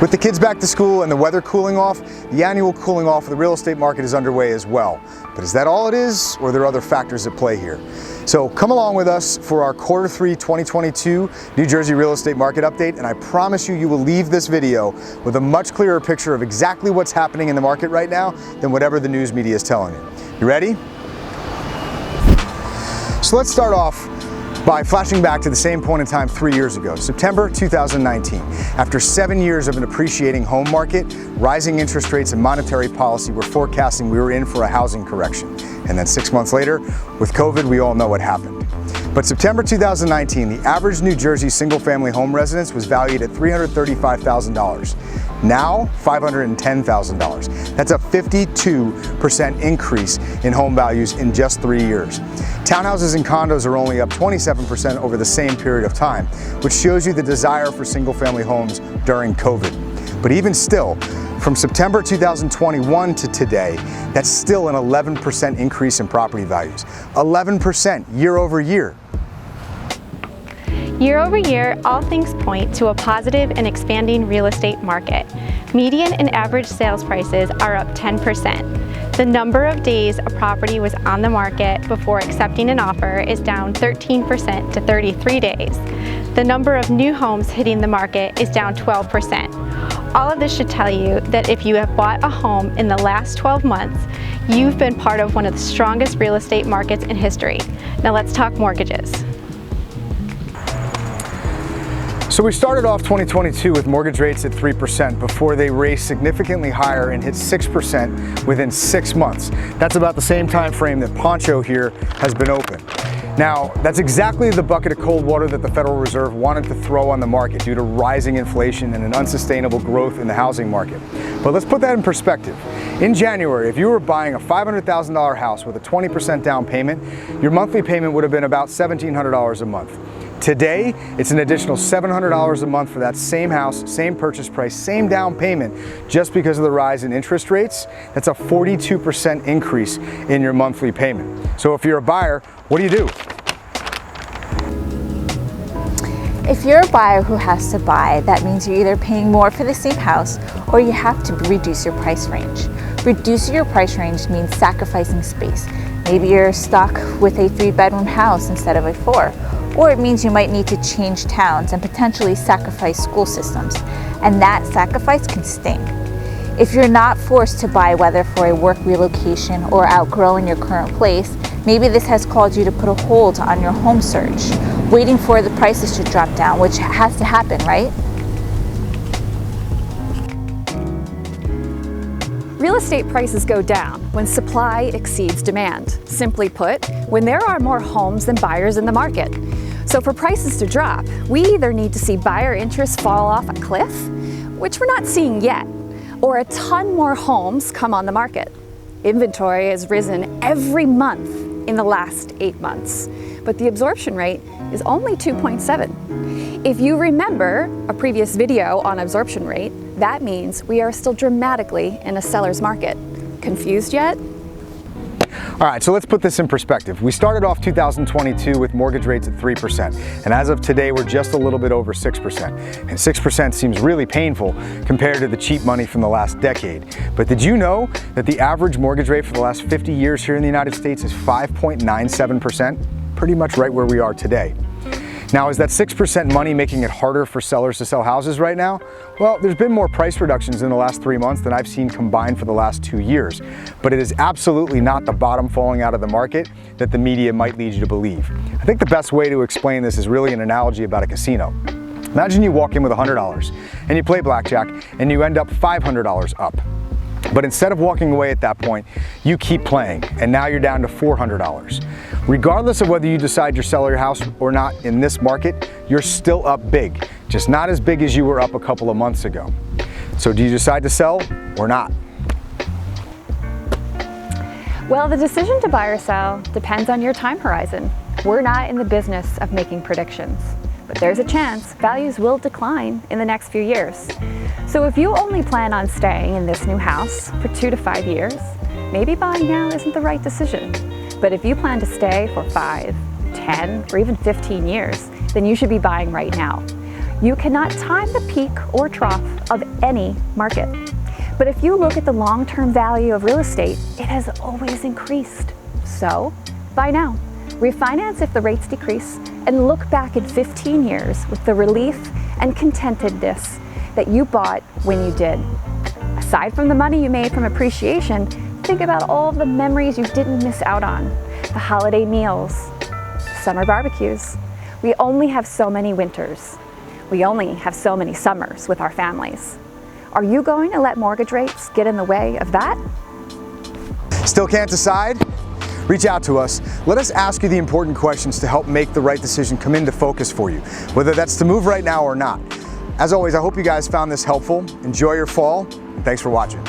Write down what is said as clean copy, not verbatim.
With the kids back to school and the weather cooling off, the annual cooling off of the real estate market is underway as well. But is that all it is, or are there other factors at play here? So come along with us for our Q3 2022 New Jersey real estate market update, and I promise you will leave this video with a much clearer picture of exactly what's happening in the market right now than whatever the news media is telling you. You ready? So let's start off by flashing back to the same point in time 3 years ago, September 2019. After 7 years of an appreciating home market, rising interest rates and monetary policy were forecasting we were in for a housing correction. And then 6 months later, with COVID, we all know what happened. But September 2019, the average New Jersey single-family home residence was valued at $335,000. Now, $510,000. That's a 52% increase in home values in just 3 years. Townhouses and condos are only up 27% over the same period of time, which shows you the desire for single-family homes during COVID. But even still, from September 2021 to today, that's still an 11% increase in property values. 11% year over year. Year over year, all things point to a positive and expanding real estate market. Median and average sales prices are up 10%. The number of days a property was on the market before accepting an offer is down 13% to 33 days. The number of new homes hitting the market is down 12%. All of this should tell you that if you have bought a home in the last 12 months, you've been part of one of the strongest real estate markets in history. Now let's talk mortgages. So we started off 2022 with mortgage rates at 3% before they raced significantly higher and hit 6% within 6 months. That's about the same time frame that Poncho here has been open. Now, that's exactly the bucket of cold water that the Federal Reserve wanted to throw on the market due to rising inflation and an unsustainable growth in the housing market. But let's put that in perspective. In January, if you were buying a $500,000 house with a 20% down payment, your monthly payment would have been about $1,700 a month. Today, it's an additional $700 a month for that same house, same purchase price, same down payment, just because of the rise in interest rates. That's a 42% increase in your monthly payment. So if you're a buyer, what do? If you're a buyer who has to buy, that means you're either paying more for the same house or you have to reduce your price range. Reducing your price range means sacrificing space. Maybe you're stuck with a 3-bedroom house instead of a 4. Or it means you might need to change towns and potentially sacrifice school systems. And that sacrifice can sting. If you're not forced to buy, whether for a work relocation or outgrowing your current place, maybe this has caused you to put a hold on your home search, waiting for the prices to drop down, which has to happen, right? Real estate prices go down when supply exceeds demand. Simply put, when there are more homes than buyers in the market. So for prices to drop, we either need to see buyer interest fall off a cliff, which we're not seeing yet, or a ton more homes come on the market. Inventory has risen every month in the last 8 months, but the absorption rate is only 2.7. If you remember a previous video on absorption rate, that means we are still dramatically in a seller's market. Confused yet? All right, so let's put this in perspective. We started off 2022 with mortgage rates at 3%, and as of today, we're just a little bit over 6%. And 6% seems really painful compared to the cheap money from the last decade. But did you know that the average mortgage rate for the last 50 years here in the United States is 5.97%? Pretty much right where we are today. Now, is that 6% money making it harder for sellers to sell houses right now? Well, there's been more price reductions in the last 3 months than I've seen combined for the last 2 years. But it is absolutely not the bottom falling out of the market that the media might lead you to believe. I think the best way to explain this is really an analogy about a casino. Imagine you walk in with $100 and you play blackjack and you end up $500 up. But instead of walking away at that point, you keep playing, and now you're down to $400. Regardless of whether you decide to sell your house or not in this market, you're still up big, just not as big as you were up a couple of months ago. So do you decide to sell or not? Well, the decision to buy or sell depends on your time horizon. We're not in the business of making predictions, but there's a chance values will decline in the next few years. So if you only plan on staying in this new house for 2 to 5 years, maybe buying now isn't the right decision. But if you plan to stay for 5, 10, or even 15 years, then you should be buying right now. You cannot time the peak or trough of any market. But if you look at the long-term value of real estate, it has always increased. So, buy now. Refinance if the rates decrease, and look back in 15 years with the relief and contentedness that you bought when you did. Aside from the money you made from appreciation, think about all of the memories you didn't miss out on. The holiday meals, summer barbecues. We only have so many winters. We only have so many summers with our families. Are you going to let mortgage rates get in the way of that? Still can't decide? Reach out to us. Let us ask you the important questions to help make the right decision come into focus for you, whether that's to move right now or not. As always, I hope you guys found this helpful. Enjoy your fall, and thanks for watching.